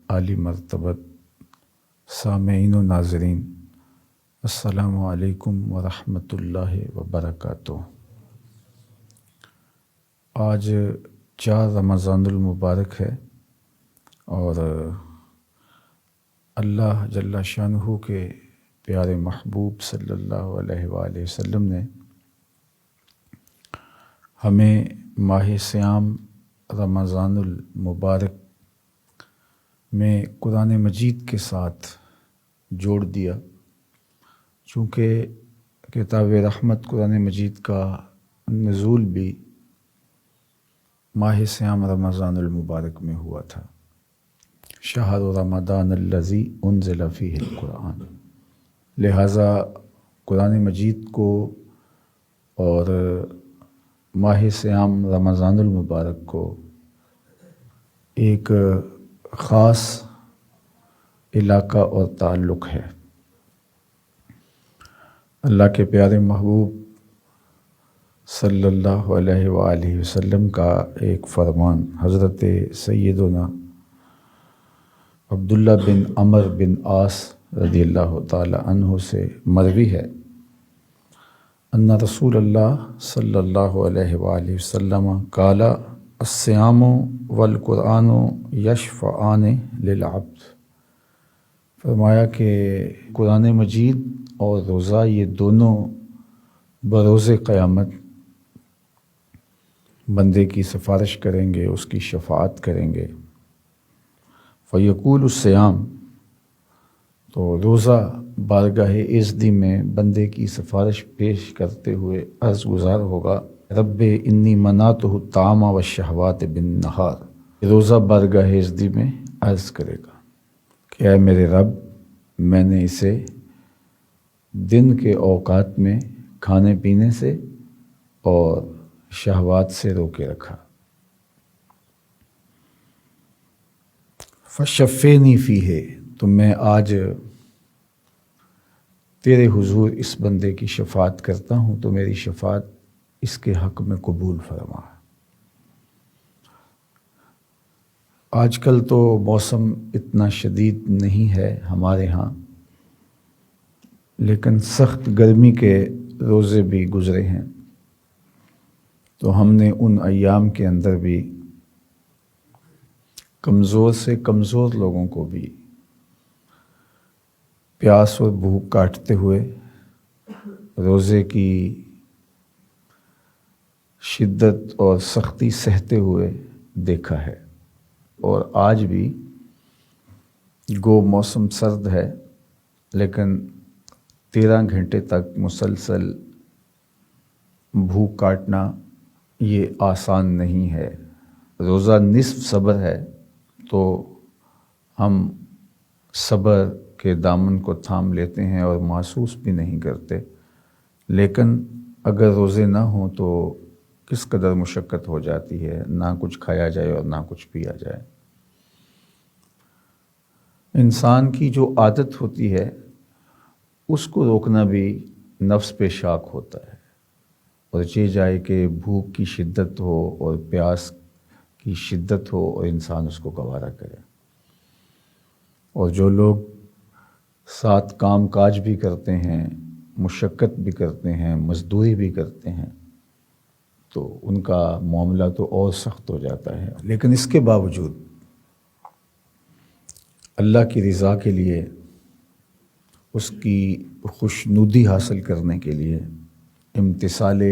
عالی مرتبت سامعین و ناظرین، السلام علیکم ورحمۃ اللہ وبرکاتہ۔ آج 4 رمضان المبارک ہے اور اللہ جل شانہ کے پیارے محبوب صلی اللہ علیہ وآلہ وسلم نے ہمیں ماہ صیام رمضان المبارک میں قرآن مجید کے ساتھ جوڑ دیا، چونکہ کتاب رحمت قرآن مجید کا نزول بھی ماہ صیام رمضان المبارک میں ہوا تھا۔ شہر رمضان الذی انزل فیہ القرآن، لہٰذا قرآن مجید کو اور ماہ صیام رمضان المبارک کو ایک خاص علاقہ اور تعلق ہے۔ اللہ کے پیارے محبوب صلی اللہ علیہ وآلہ وسلم کا ایک فرمان حضرت سیدنا عبداللہ بن عمر بن عاص رضی اللہ تعالی عنہ سے مروی ہے، ان رسول اللہ صلی اللہ علیہ وآلہ وسلم قال الصیام والقرآن یشفعان للعبد، فرمایا کہ قرآن مجید اور روزہ یہ دونوں بروز قیامت بندے کی سفارش کریں گے، اس کی شفاعت کریں گے۔ فیقول الصیام، تو روزہ بارگاہ عزتی میں بندے کی سفارش پیش کرتے ہوئے عرض گزار ہوگا، رب انی منعتہ الطعام والشہوات بالنہار۔ روزہ بارگاہ عزتی میں عرض کرے گا کہ اے میرے رب، میں نے اسے دن کے اوقات میں کھانے پینے سے اور شہوات سے روکے رکھا۔ فشفینی فیہ، تو میں آج تیرے حضور اس بندے کی شفاعت کرتا ہوں، تو میری شفاعت اس کے حق میں قبول فرما۔ آج کل تو موسم اتنا شدید نہیں ہے ہمارے ہاں، لیکن سخت گرمی کے روزے بھی گزرے ہیں، تو ہم نے ان ایام کے اندر بھی کمزور سے کمزور لوگوں کو بھی پیاس اور بھوک کاٹتے ہوئے روزے کی شدت اور سختی سہتے ہوئے دیکھا ہے۔ اور آج بھی گو موسم سرد ہے، لیکن 13 گھنٹے تک مسلسل بھوک کاٹنا یہ آسان نہیں ہے۔ روزہ نصف صبر ہے، تو ہم صبر کے دامن کو تھام لیتے ہیں اور محسوس بھی نہیں کرتے، لیکن اگر روزے نہ ہوں تو کس قدر مشقت ہو جاتی ہے، نہ کچھ کھایا جائے اور نہ کچھ پیا جائے۔ انسان کی جو عادت ہوتی ہے اس کو روکنا بھی نفس پہ شاک ہوتا ہے، اور یہ جائے کہ بھوک کی شدت ہو اور پیاس کی شدت ہو اور انسان اس کو گوارا کرے۔ اور جو لوگ ساتھ کام کاج بھی کرتے ہیں، مشقت بھی کرتے ہیں، مزدوری بھی کرتے ہیں، تو ان کا معاملہ تو اور سخت ہو جاتا ہے، لیکن اس کے باوجود اللہ کی رضا کے لیے، اس کی خوشنودی حاصل کرنے کے لیے، امتثال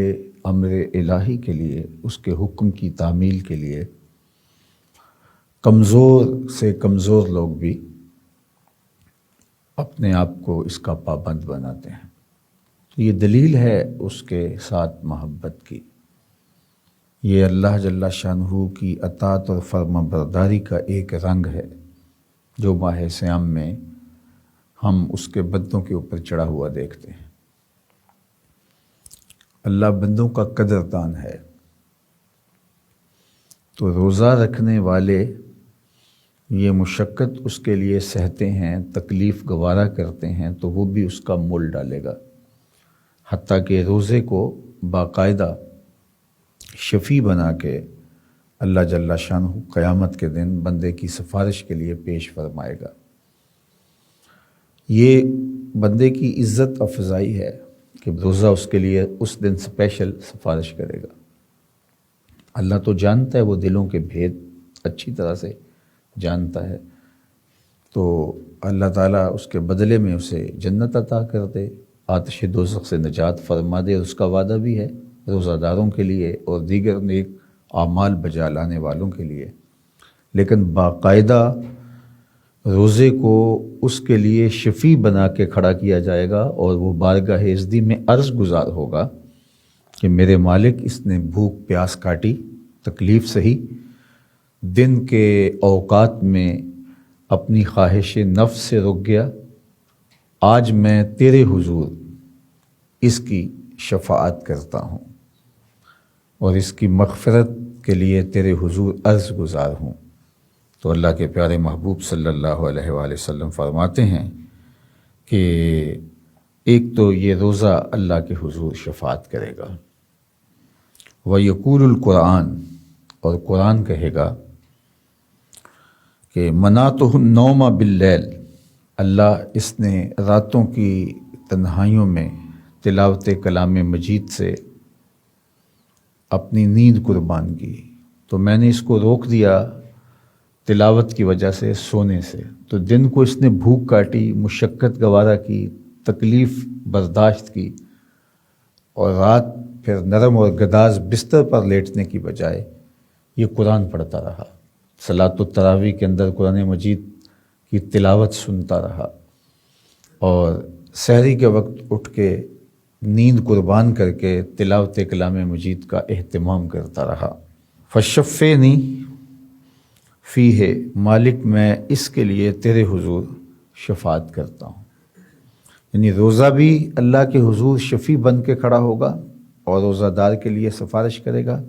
امر الہی کے لیے، اس کے حکم کی تعمیل کے لیے کمزور سے کمزور لوگ بھی اپنے آپ کو اس کا پابند بناتے ہیں۔ تو یہ دلیل ہے اس کے ساتھ محبت کی، یہ اللہ جل شانہ کی اطاعت اور فرما برداری کا ایک رنگ ہے جو ماہ صیام میں ہم اس کے بندوں کے اوپر چڑھا ہوا دیکھتے ہیں۔ اللہ بندوں کا قدردان ہے، تو روزہ رکھنے والے یہ مشقت اس کے لیے سہتے ہیں، تکلیف گوارا کرتے ہیں، تو وہ بھی اس کا مول ڈالے گا، حتیٰ کہ روزے کو باقاعدہ شفیع بنا کے اللہ جل شانہ قیامت کے دن بندے کی سفارش کے لیے پیش فرمائے گا۔ یہ بندے کی عزت افزائی ہے کہ روزہ اس کے لیے اس دن اسپیشل سفارش کرے گا۔ اللہ تو جانتا ہے وہ دلوں کے بھید اچھی طرح سے جانتا ہے، تو اللہ تعالیٰ اس کے بدلے میں اسے جنت عطا کر دے، آتش دوزخ سے نجات فرما دے۔ اس کا وعدہ بھی ہے روزہ داروں کے لیے اور دیگر نیک اعمال بجا لانے والوں کے لیے، لیکن باقاعدہ روزے کو اس کے لیے شفیع بنا کے کھڑا کیا جائے گا، اور وہ بارگاہ عزتی میں عرض گزار ہوگا کہ میرے مالک، اس نے بھوک پیاس کاٹی، تکلیف سہی، دن کے اوقات میں اپنی خواہش نفس سے رک گیا، آج میں تیرے حضور اس کی شفاعت کرتا ہوں اور اس کی مغفرت کے لیے تیرے حضور عرض گزار ہوں۔ تو اللہ کے پیارے محبوب صلی اللہ علیہ وآلہ وسلم فرماتے ہیں کہ ایک تو یہ روزہ اللہ کے حضور شفاعت کرے گا، وَيَقُولُ القرآن، اور قرآن کہے گا کہ مَنَعْتُهُ النَّوْمَ بِاللَّيْلِ، اللہ اس نے راتوں کی تنہائیوں میں تلاوت کلام مجید سے اپنی نیند قربان کی، تو میں نے اس کو روک دیا تلاوت کی وجہ سے سونے سے۔ تو دن کو اس نے بھوک کاٹی، مشقت گوارا کی، تکلیف برداشت کی، اور رات پھر نرم اور گداز بستر پر لیٹنے کی بجائے یہ قرآن پڑھتا رہا، صلاۃ التراویح کے اندر قرآن مجید کی تلاوت سنتا رہا، اور سحری کے وقت اٹھ کے نیند قربان کر کے تلاوت کلام مجید کا اہتمام کرتا رہا۔ فشفینی فیہ، مالک میں اس کے لیے تیرے حضور شفاعت کرتا ہوں، یعنی روزہ بھی اللہ کے حضور شفیع بن کے کھڑا ہوگا اور روزہ دار کے لیے سفارش کرے گا،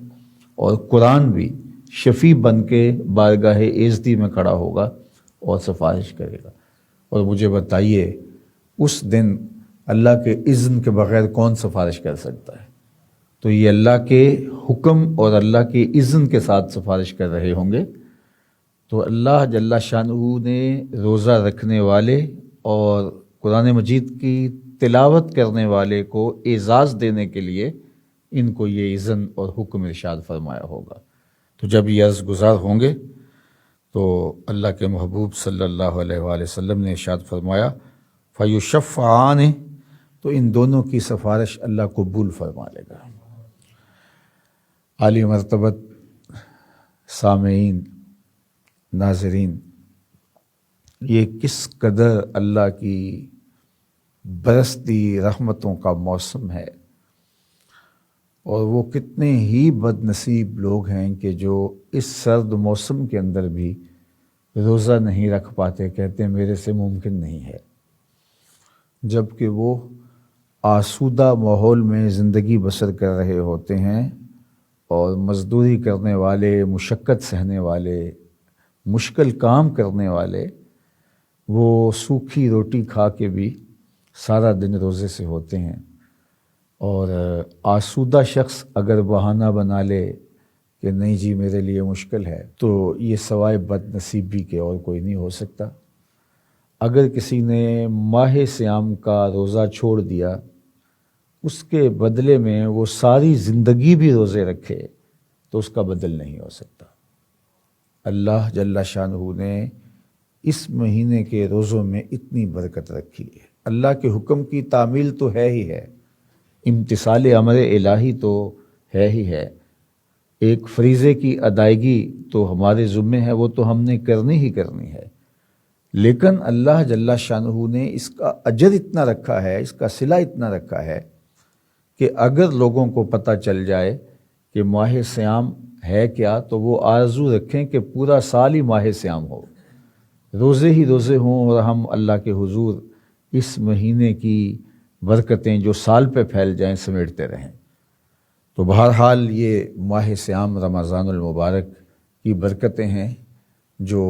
اور قرآن بھی شفیع بن کے بارگاہ عزتی میں کھڑا ہوگا اور سفارش کرے گا۔ اور مجھے بتائیے اس دن اللہ کے اذن کے بغیر کون سفارش کر سکتا ہے؟ تو یہ اللہ کے حکم اور اللہ کے اذن کے ساتھ سفارش کر رہے ہوں گے۔ تو اللہ جل شانہ نے روزہ رکھنے والے اور قرآن مجید کی تلاوت کرنے والے کو اعزاز دینے کے لیے ان کو یہ اذن اور حکم ارشاد فرمایا ہوگا۔ تو جب یہ عرض گزار ہوں گے تو اللہ کے محبوب صلی اللہ علیہ وآلہ وسلم نے ارشاد فرمایا فَيُشَفَّعَانِ، تو ان دونوں کی سفارش اللہ قبول فرما لے گا۔ عالی مرتبت سامعین، ناظرین، یہ کس قدر اللہ کی برستی رحمتوں کا موسم ہے، اور وہ کتنے ہی بد نصیب لوگ ہیں کہ جو اس سرد موسم کے اندر بھی روزہ نہیں رکھ پاتے، کہتے ہیں میرے سے ممکن نہیں ہے، جب کہ وہ آسودہ ماحول میں زندگی بسر کر رہے ہوتے ہیں، اور مزدوری کرنے والے، مشقت سہنے والے، مشکل کام کرنے والے، وہ سوکھی روٹی کھا کے بھی سارا دن روزے سے ہوتے ہیں۔ اور آسودہ شخص اگر بہانہ بنا لے کہ نہیں جی میرے لیے مشکل ہے، تو یہ سوائے بد نصیبی کے اور کوئی نہیں ہو سکتا۔ اگر کسی نے ماہ صیام کا روزہ چھوڑ دیا، اس کے بدلے میں وہ ساری زندگی بھی روزے رکھے، تو اس کا بدل نہیں ہو سکتا۔ اللہ جل شانہ نے اس مہینے کے روزوں میں اتنی برکت رکھی ہے۔ اللہ کے حکم کی تعمیل تو ہے ہی ہے، امتثال امر الہی تو ہے ہی ہے، ایک فریضے کی ادائیگی تو ہمارے ذمے ہے، وہ تو ہم نے کرنی ہی کرنی ہے، لیکن اللہ جل شانہ نے اس کا اجر اتنا رکھا ہے، اس کا صلہ اتنا رکھا ہے کہ اگر لوگوں کو پتہ چل جائے کہ ماہ صیام ہے کیا، تو وہ آرزو رکھیں کہ پورا سال ہی ماہ صیام ہو، روزے ہی روزے ہوں، اور ہم اللہ کے حضور اس مہینے کی برکتیں جو سال پہ پھیل جائیں سمیٹتے رہیں۔ تو بہرحال یہ ماہ صیام رمضان المبارک کی برکتیں ہیں جو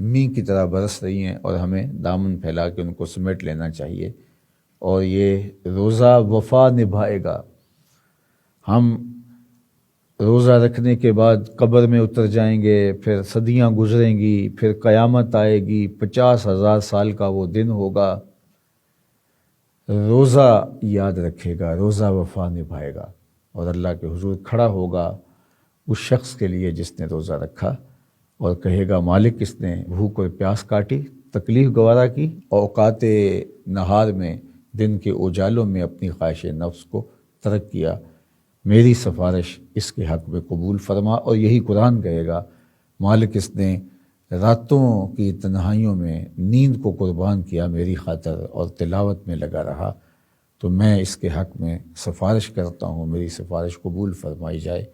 میںہ کی طرح برس رہی ہیں، اور ہمیں دامن پھیلا کے ان کو سمیٹ لینا چاہیے، اور یہ روزہ وفا نبھائے گا۔ ہم روزہ رکھنے کے بعد قبر میں اتر جائیں گے، پھر صدیاں گزریں گی، پھر قیامت آئے گی، 50,000 سال کا وہ دن ہوگا، روزہ یاد رکھے گا، روزہ وفا نبھائے گا اور اللہ کے حضور کھڑا ہوگا اس شخص کے لیے جس نے روزہ رکھا، اور کہے گا مالک اس نے بھوک اور پیاس کاٹی، تکلیف گوارا کی، اوقات نہار میں دن کے اجالوں میں اپنی خواہش نفس کو ترک کیا، میری سفارش اس کے حق میں قبول فرما۔ اور یہی قرآن کہے گا مالک اس نے راتوں کی تنہائیوں میں نیند کو قربان کیا میری خاطر اور تلاوت میں لگا رہا، تو میں اس کے حق میں سفارش کرتا ہوں، میری سفارش قبول فرمائی جائے۔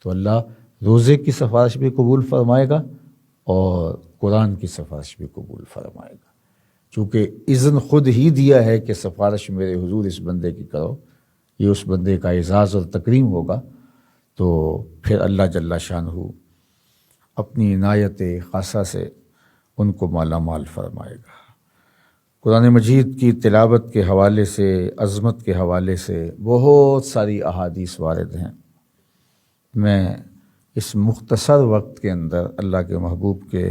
تو اللہ روزے کی سفارش بھی قبول فرمائے گا اور قرآن کی سفارش بھی قبول فرمائے گا، چونکہ اذن خود ہی دیا ہے کہ سفارش میرے حضور اس بندے کی کرو، یہ اس بندے کا اعزاز اور تکریم ہوگا، تو پھر اللہ جل شانہ اپنی عنایت خاصہ سے ان کو مالا مال فرمائے گا۔ قرآن مجید کی تلاوت کے حوالے سے، عظمت کے حوالے سے بہت ساری احادیث وارد ہیں۔ میں اس مختصر وقت کے اندر اللہ کے محبوب کے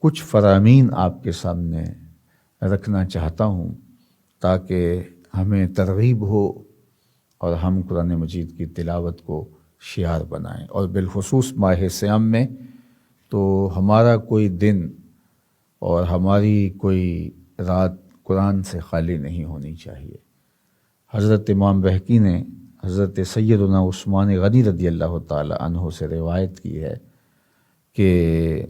کچھ فرامین آپ کے سامنے رکھنا چاہتا ہوں تاکہ ہمیں ترغیب ہو اور ہم قرآن مجید کی تلاوت کو شعار بنائیں، اور بالخصوص ماہ صیام میں تو ہمارا کوئی دن اور ہماری کوئی رات قرآن سے خالی نہیں ہونی چاہیے۔ حضرت امام بہقی نے حضرت سیدنا عثمان غنی رضی اللہ تعالی عنہ سے روایت کی ہے کہ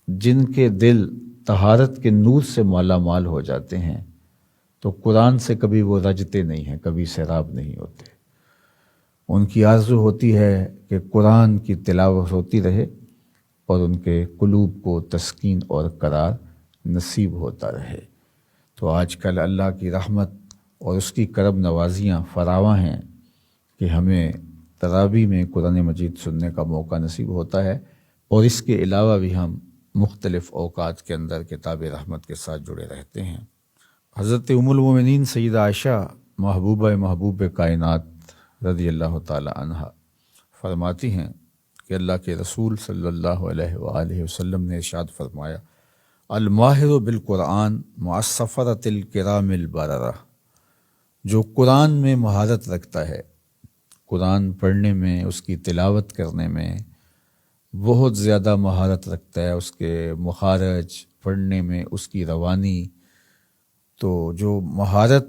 جن کے دل طہارت کے نور سے مالا مال ہو جاتے ہیں تو قرآن سے کبھی وہ رجتے نہیں ہیں، کبھی سیراب نہیں ہوتے۔ ان کی آرزو ہوتی ہے کہ قرآن کی تلاوت ہوتی رہے اور ان کے قلوب کو تسکین اور قرار نصیب ہوتا رہے۔ تو آج کل اللہ کی رحمت اور اس کی کرم نوازیاں فراواں ہیں کہ ہمیں تراویح میں قرآن مجید سننے کا موقع نصیب ہوتا ہے، اور اس کے علاوہ بھی ہم مختلف اوقات کے اندر کتاب رحمت کے ساتھ جڑے رہتے ہیں۔ حضرت ام المومنین سیدہ عائشہ محبوب کائنات رضی اللہ تعالی عنہ فرماتی ہیں کہ اللہ کے رسول صلی اللہ علیہ وآلہ وسلم نے ارشاد فرمایا، الماہر بالقرآن مع السفرۃ الکرام البررہ، جو قرآن میں مہارت رکھتا ہے، قرآن پڑھنے میں، اس کی تلاوت کرنے میں بہت زیادہ مہارت رکھتا ہے، اس کے مخارج پڑھنے میں، اس کی روانی، تو جو مہارت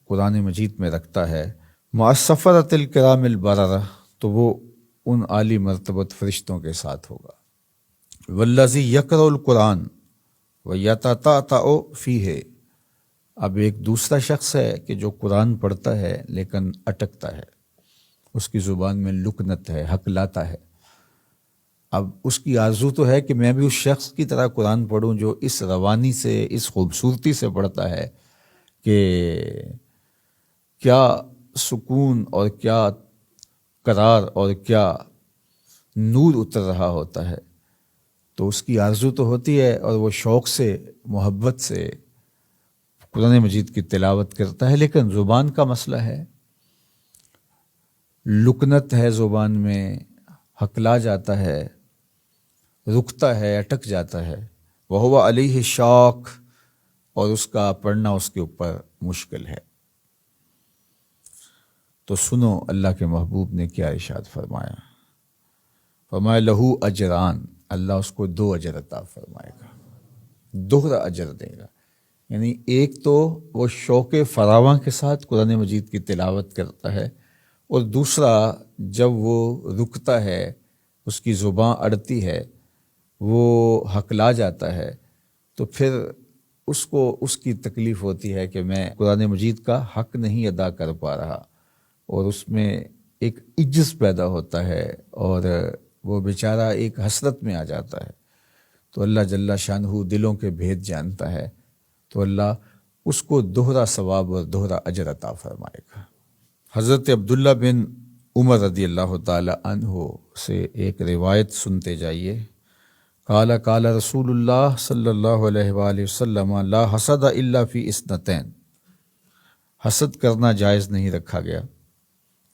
قرآن مجید میں رکھتا ہے مع السفرۃ الکرام البررہ، تو وہ ان عالی مرتبت فرشتوں کے ساتھ ہوگا۔ والذی یقرأ القرآن ویتتعتع فیہ، اب ایک دوسرا شخص ہے کہ جو قرآن پڑھتا ہے لیکن اٹکتا ہے، اس کی زبان میں لکنت ہے، ہکلاتا ہے۔ اب اس کی آرزو تو ہے کہ میں بھی اس شخص کی طرح قرآن پڑھوں جو اس روانی سے، اس خوبصورتی سے پڑھتا ہے کہ کیا سکون اور کیا قرار اور کیا نور اتر رہا ہوتا ہے۔ تو اس کی آرزو تو ہوتی ہے اور وہ شوق سے، محبت سے قرآن مجید کی تلاوت کرتا ہے، لیکن زبان کا مسئلہ ہے، لکنت ہے زبان میں، ہکلا جاتا ہے، رکتا ہے، اٹک جاتا ہے، وہو علیہ شاق، اور اس کا پڑھنا اس کے اوپر مشکل ہے۔ تو سنو اللہ کے محبوب نے کیا ارشاد فرمایا، فرمایا لہو اجران، اللہ اس کو 2 اجر عطا فرمائے گا، دوہرا اجر دے گا۔ یعنی ایک تو وہ شوق فراواں کے ساتھ قرآن مجید کی تلاوت کرتا ہے، اور دوسرا جب وہ رکتا ہے، اس کی زبان اڑتی ہے، وہ ہکلا جاتا ہے، تو پھر اس کو اس کی تکلیف ہوتی ہے کہ میں قرآن مجید کا حق نہیں ادا کر پا رہا، اور اس میں ایک عجز پیدا ہوتا ہے اور وہ بیچارہ ایک حسرت میں آ جاتا ہے۔ تو اللہ جل شانہ دلوں کے بھید جانتا ہے، تو اللہ اس کو دوہرا ثواب اور دوہرا اجر عطا فرمائے گا۔ حضرت عبداللہ بن عمر رضی اللہ تعالی عنہ سے ایک روایت سنتے جائیے۔ قال رسول اللہ صلی اللہ علیہ وآلہ وسلم لا حسد الا فی اثنتین، حسد کرنا جائز نہیں رکھا گیا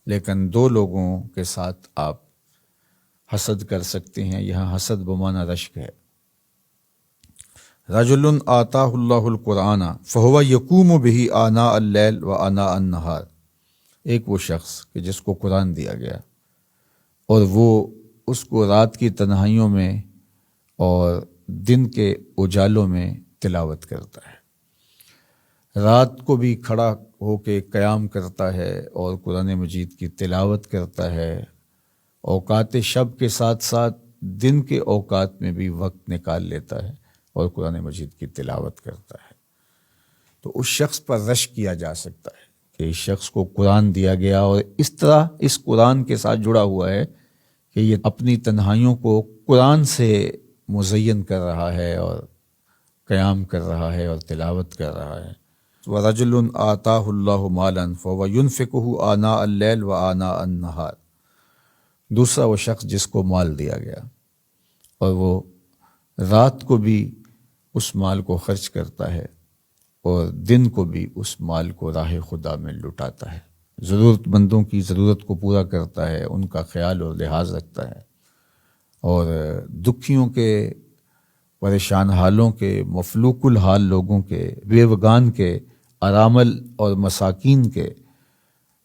لیکن دو لوگوں کے ساتھ آپ حسد کر سکتے ہیں۔ یہاں حسد بمعنی رشک ہے۔ رجل آتاہ اللہ القرآن فہو یقوم بہ آناء اللیل و آناء النہار، ایک وہ شخص کہ جس کو قرآن دیا گیا اور وہ اس کو رات کی تنہائیوں میں اور دن کے اجالوں میں تلاوت کرتا ہے، رات کو بھی کھڑا ہو کے قیام کرتا ہے اور قرآن مجید کی تلاوت کرتا ہے، اوقات شب کے ساتھ ساتھ دن کے اوقات میں بھی وقت نکال لیتا ہے اور قرآن مجید کی تلاوت کرتا ہے، تو اس شخص پر رشک کیا جا سکتا ہے کہ اس شخص کو قرآن دیا گیا اور اس طرح اس قرآن کے ساتھ جڑا ہوا ہے کہ یہ اپنی تنہائیوں کو قرآن سے مزین کر رہا ہے اور قیام کر رہا ہے اور تلاوت کر رہا ہے۔ وَرَجُلٌ آتَاهُ اللَّهُ مَالًا فَهُوَ يُنْفِقُهُ آنَاءَ اللَّيْلِ وَآنَاءَ النَّهَارِ، دوسرا وہ شخص جس کو مال دیا گیا اور وہ رات کو بھی اس مال کو خرچ کرتا ہے اور دن کو بھی اس مال کو راہ خدا میں لٹاتا ہے، ضرورت مندوں کی ضرورت کو پورا کرتا ہے، ان کا خیال اور لحاظ رکھتا ہے، اور دکھیوں کے، پریشان حالوں کے، مفلوق الحال لوگوں کے، بیوگان کے، ارامل اور مساکین کے،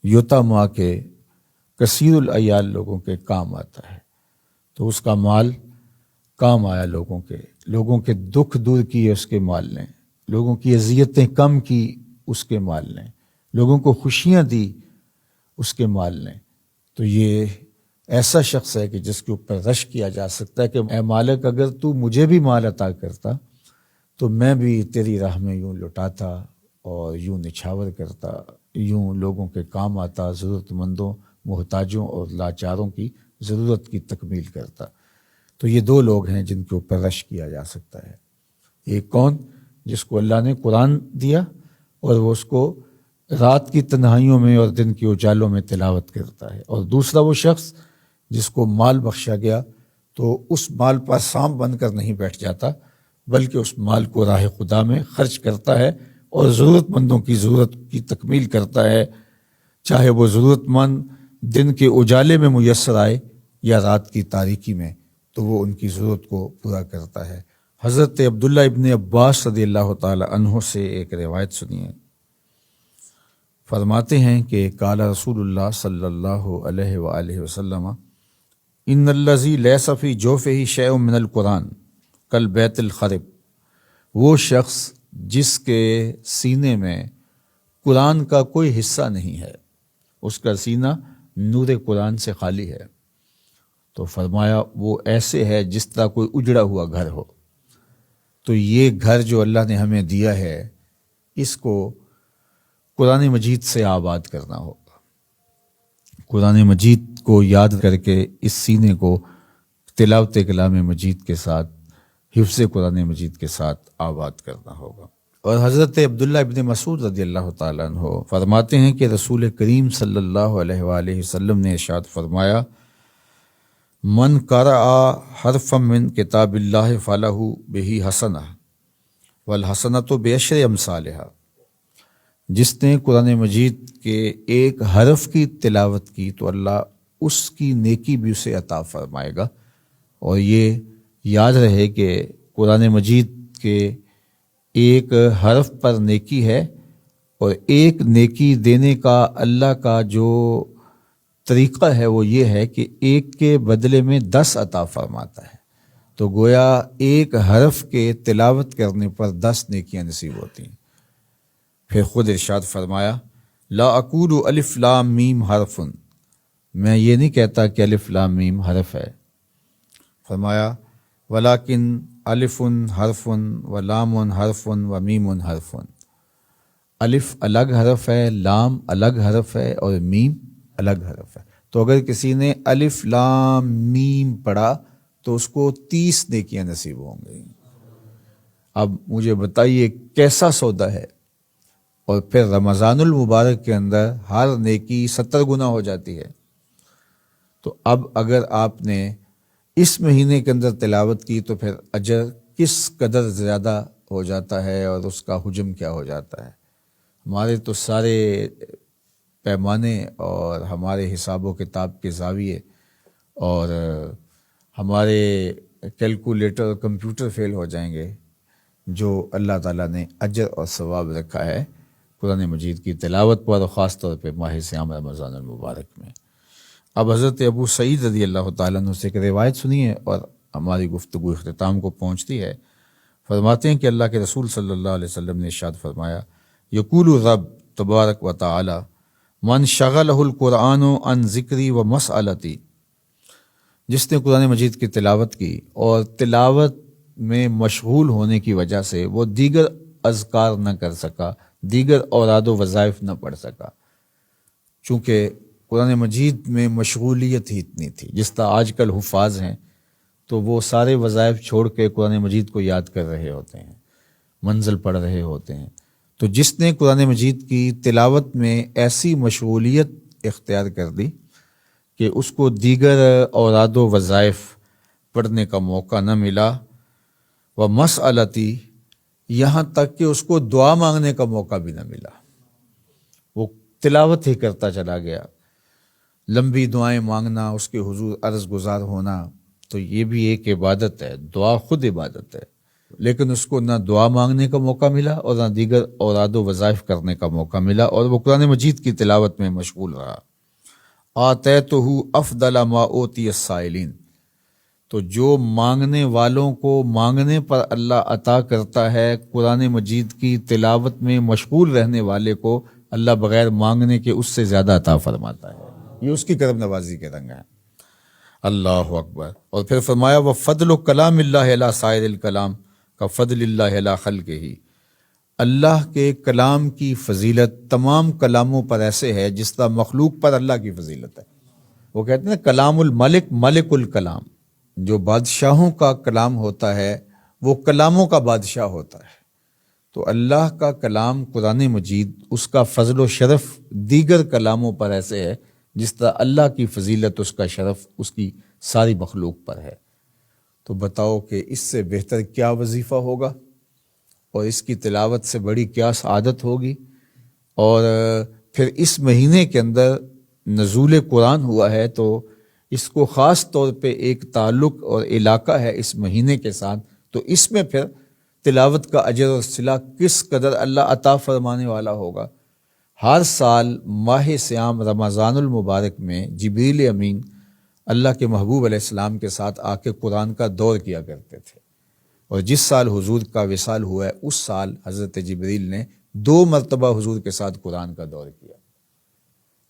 یتاما کے، کثیر العیال لوگوں کے کام آتا ہے۔ تو اس کا مال کام آیا، لوگوں کے دکھ دور کیے اس کے مال نے، لوگوں کی اذیتیں کم کی اس کے مال نے، لوگوں کو خوشیاں دی اس کے مال نے، تو یہ ایسا شخص ہے کہ جس کے اوپر رشک کیا جا سکتا ہے کہ اے مالک، اگر تو مجھے بھی مال عطا کرتا تو میں بھی تیری راہ میں یوں لٹاتا اور یوں نچھاور کرتا، یوں لوگوں کے کام آتا، ضرورت مندوں، محتاجوں اور لاچاروں کی ضرورت کی تکمیل کرتا۔ تو یہ دو لوگ ہیں جن کے اوپر رشک کیا جا سکتا ہے، ایک کون؟ جس کو اللہ نے قرآن دیا اور وہ اس کو رات کی تنہائیوں میں اور دن کے اجالوں میں تلاوت کرتا ہے، اور دوسرا وہ شخص جس کو مال بخشا گیا تو اس مال پر سانپ بن کر نہیں بیٹھ جاتا، بلکہ اس مال کو راہ خدا میں خرچ کرتا ہے اور ضرورت مندوں کی ضرورت کی تکمیل کرتا ہے، چاہے وہ ضرورت مند دن کے اجالے میں میسر آئے یا رات کی تاریکی میں، تو وہ ان کی ضرورت کو پورا کرتا ہے۔ حضرت عبداللہ ابن عباس رضی اللہ تعالی عنہ سے ایک روایت سنیے، فرماتے ہیں کہ قال رسول اللہ صلی اللہ علیہ وآلہ وسلم ان الذی لیس فی جوفہ شیء من القرآن کالبیت الخرب، وہ شخص جس کے سینے میں قرآن کا کوئی حصہ نہیں ہے، اس کا سینہ نور قرآن سے خالی ہے، تو فرمایا وہ ایسے ہے جس طرح کوئی اجڑا ہوا گھر ہو۔ تو یہ گھر جو اللہ نے ہمیں دیا ہے، اس کو قرآن مجید سے آباد کرنا ہوگا، قرآن مجید کو یاد کر کے اس سینے کو تلاوت کلام مجید کے ساتھ، حفظ قرآن مجید کے ساتھ آباد کرنا ہوگا۔ اور حضرت عبداللہ ابن مسعود رضی اللہ تعالیٰ عنہ فرماتے ہیں کہ رسول کریم صلی اللہ علیہ وآلہ وسلم نے ارشاد فرمایا من قرأ حرفا من کتاب اللہ فلہ بہ حسنہ والحسنۃ بعشر امثالہا، جس نے قرآن مجید کے ایک حرف کی تلاوت کی تو اللہ اس کی نیکی بھی اسے عطا فرمائے گا۔ اور یہ یاد رہے کہ قرآن مجید کے ایک حرف پر نیکی ہے، اور ایک نیکی دینے کا اللہ کا جو طریقہ ہے وہ یہ ہے کہ ایک کے بدلے میں 10 عطا فرماتا ہے، تو گویا ایک حرف کے تلاوت کرنے پر 10 نیکیاں نصیب ہوتی ہیں۔ پھر خود ارشاد فرمایا لا اقول الف لام میم حرف، میں یہ نہیں کہتا کہ الف لام میم حرف ہے، فرمایا ولیکن الف حرف و لام حرف و میم حرف، الف الگ حرف ہے، لام الگ حرف ہے، اور میم الگ حرف ہے۔ تو اگر کسی نے الف لام میم پڑھا تو اس کو 30 نیکیاں نصیب ہوں گی۔ اب مجھے بتائیے کیسا سودا ہے، اور پھر رمضان المبارک کے اندر ہر نیکی 70 گنا ہو جاتی ہے، تو اب اگر آپ نے اس مہینے کے اندر تلاوت کی تو پھر اجر کس قدر زیادہ ہو جاتا ہے اور اس کا حجم کیا ہو جاتا ہے۔ ہمارے تو سارے پیمانے اور ہمارے حساب و کتاب کے زاویے اور ہمارے کیلکولیٹر اور کمپیوٹر فیل ہو جائیں گے، جو اللہ تعالیٰ نے اجر اور ثواب رکھا ہے قرآن مجید کی تلاوت پر، اور خاص طور پہ ماہ صیام رمضان المبارک میں۔ اب حضرت ابو سعید رضی اللہ تعالیٰ عنہ سے ایک روایت سنیے اور ہماری گفتگو اختتام کو پہنچتی ہے۔ فرماتے ہیں کہ اللہ کے رسول صلی اللہ علیہ وسلم نے ارشاد فرمایا، یقول رب تبارک و تعالی من شغلہ القرآن عن ذکری و مسألتی، جس نے قرآن مجید کی تلاوت کی اور تلاوت میں مشغول ہونے کی وجہ سے وہ دیگر اذکار نہ کر سکا، دیگر اوراد و وظائف نہ پڑھ سکا، چونکہ قرآن مجید میں مشغولیت ہی اتنی تھی۔ جس طرح آج کل حفاظ ہیں تو وہ سارے وظائف چھوڑ کے قرآن مجید کو یاد کر رہے ہوتے ہیں، منزل پڑھ رہے ہوتے ہیں، تو جس نے قرآن مجید کی تلاوت میں ایسی مشغولیت اختیار کر دی کہ اس کو دیگر اوراد و وظائف پڑھنے کا موقع نہ ملا، و مسئلتی، یہاں تک کہ اس کو دعا مانگنے کا موقع بھی نہ ملا، وہ تلاوت ہی کرتا چلا گیا۔ لمبی دعائیں مانگنا، اس کے حضور عرض گزار ہونا، تو یہ بھی ایک عبادت ہے، دعا خود عبادت ہے، لیکن اس کو نہ دعا مانگنے کا موقع ملا اور نہ دیگر اوراد و وظائف کرنے کا موقع ملا، اور وہ قرآن مجید کی تلاوت میں مشغول رہا۔ آتیتہ افضل ما اوتی السائلین، تو جو مانگنے والوں کو مانگنے پر اللہ عطا کرتا ہے، قرآن مجید کی تلاوت میں مشغول رہنے والے کو اللہ بغیر مانگنے کے اس سے زیادہ عطا فرماتا ہے۔ یہ اس کی کرم نوازی کے رنگ ہیں۔ اللہ اکبر۔ اور پھر فرمایا وَفَضْلُ كَلَامِ اللَّهِ عَلَىٰ سَائِرِ الْكَلَامِ كَفَضْلِ اللَّهِ عَلَىٰ خَلْقِهِ، اللہ کے کلام کی فضیلت تمام کلاموں پر ایسے ہے جس طرح مخلوق پر اللہ کی فضیلت ہے۔ وہ کہتے ہیں کلام الملک ملک الکلام، جو بادشاہوں کا کلام ہوتا ہے وہ کلاموں کا بادشاہ ہوتا ہے، تو اللہ کا کلام قرآن مجید، اس کا فضل و شرف دیگر کلاموں پر ایسے ہے جس طرح اللہ کی فضیلت، اس کا شرف اس کی ساری مخلوق پر ہے۔ تو بتاؤ کہ اس سے بہتر کیا وظیفہ ہوگا، اور اس کی تلاوت سے بڑی کیا سعادت ہوگی۔ اور پھر اس مہینے کے اندر نزول قرآن ہوا ہے، تو اس کو خاص طور پہ ایک تعلق اور علاقہ ہے اس مہینے کے ساتھ، تو اس میں پھر تلاوت کا اجر اور صلہ کس قدر اللہ عطا فرمانے والا ہوگا۔ ہر سال ماہ صیام رمضان المبارک میں جبریل امین اللہ کے محبوب علیہ السلام کے ساتھ آ کے قرآن کا دور کیا کرتے تھے، اور جس سال حضور کا وصال ہوا ہے اس سال حضرت جبریل نے 2 مرتبہ حضور کے ساتھ قرآن کا دور کیا۔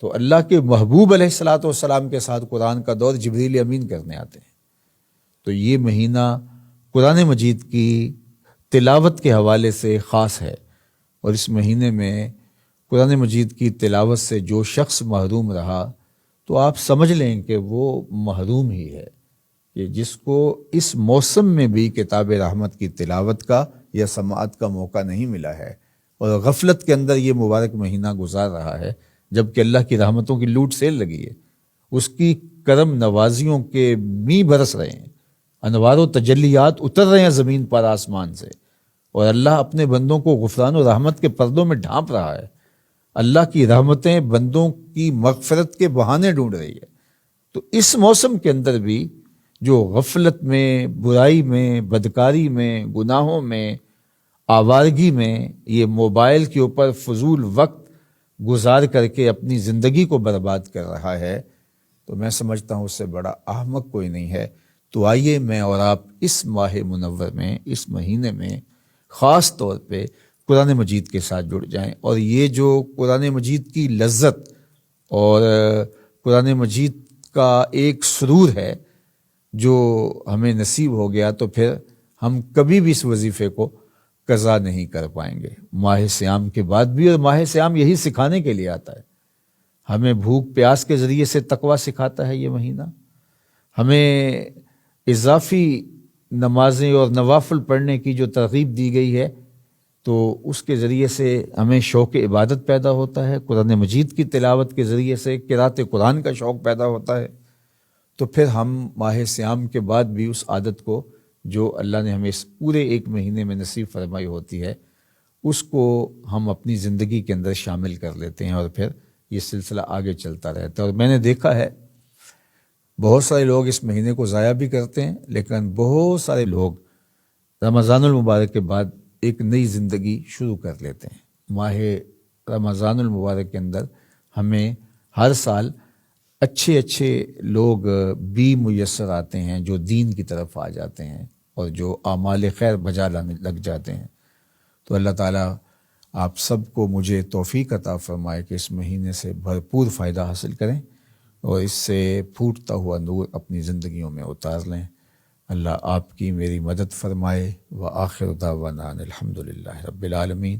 تو اللہ کے محبوب علیہ السلام کے ساتھ قرآن کا دور جبریل امین کرنے آتے ہیں۔ تو یہ مہینہ قرآن مجید کی تلاوت کے حوالے سے خاص ہے، اور اس مہینے میں قرآن مجید کی تلاوت سے جو شخص محروم رہا تو آپ سمجھ لیں کہ وہ محروم ہی ہے، کہ جس کو اس موسم میں بھی کتاب رحمت کی تلاوت کا یا سماعت کا موقع نہیں ملا ہے، اور غفلت کے اندر یہ مبارک مہینہ گزار رہا ہے، جبکہ اللہ کی رحمتوں کی لوٹ سیل لگی ہے، اس کی کرم نوازیوں کے می برس رہے ہیں، انوار و تجلیات اتر رہے ہیں زمین پر آسمان سے، اور اللہ اپنے بندوں کو غفران و رحمت کے پردوں میں ڈھانپ رہا ہے۔ اللہ کی رحمتیں بندوں کی مغفرت کے بہانے ڈھونڈ رہی ہے۔ تو اس موسم کے اندر بھی جو غفلت میں، برائی میں، بدکاری میں، گناہوں میں، آوارگی میں یہ موبائل کے اوپر فضول وقت گزار کر کے اپنی زندگی کو برباد کر رہا ہے، تو میں سمجھتا ہوں اس سے بڑا احمق کوئی نہیں ہے۔ تو آئیے میں اور آپ اس ماہ منور میں، اس مہینے میں خاص طور پہ قرآن مجید کے ساتھ جڑ جائیں، اور یہ جو قرآن مجید کی لذت اور قرآن مجید کا ایک سرور ہے جو ہمیں نصیب ہو گیا، تو پھر ہم کبھی بھی اس وظیفے کو قضا نہیں کر پائیں گے، ماہ صیام کے بعد بھی۔ اور ماہ صیام یہی سکھانے کے لیے آتا ہے، ہمیں بھوک پیاس کے ذریعے سے تقویٰ سکھاتا ہے یہ مہینہ، ہمیں اضافی نمازیں اور نوافل پڑھنے کی جو ترغیب دی گئی ہے، تو اس کے ذریعے سے ہمیں شوق عبادت پیدا ہوتا ہے، قرآن مجید کی تلاوت کے ذریعے سے قرأت قرآن کا شوق پیدا ہوتا ہے۔ تو پھر ہم ماہ صیام کے بعد بھی اس عادت کو جو اللہ نے ہمیں اس پورے ایک مہینے میں نصیب فرمائی ہوتی ہے، اس کو ہم اپنی زندگی کے اندر شامل کر لیتے ہیں، اور پھر یہ سلسلہ آگے چلتا رہتا ہے۔ اور میں نے دیکھا ہے بہت سارے لوگ اس مہینے کو ضائع بھی کرتے ہیں، لیکن بہت سارے لوگ رمضان المبارک کے بعد ایک نئی زندگی شروع کر لیتے ہیں۔ ماہ رمضان المبارک کے اندر ہمیں ہر سال اچھے اچھے لوگ بھی میسر آتے ہیں جو دین کی طرف آ جاتے ہیں اور جو اعمال خیر بجا لانے لگ جاتے ہیں۔ تو اللہ تعالیٰ آپ سب کو مجھے توفیق عطا فرمائے کہ اس مہینے سے بھرپور فائدہ حاصل کریں اور اس سے پھوٹتا ہوا نور اپنی زندگیوں میں اتار لیں۔ اللہ آپ کی میری مدد فرمائے۔ وآخر دعوانا الحمدللہ رب العالمین۔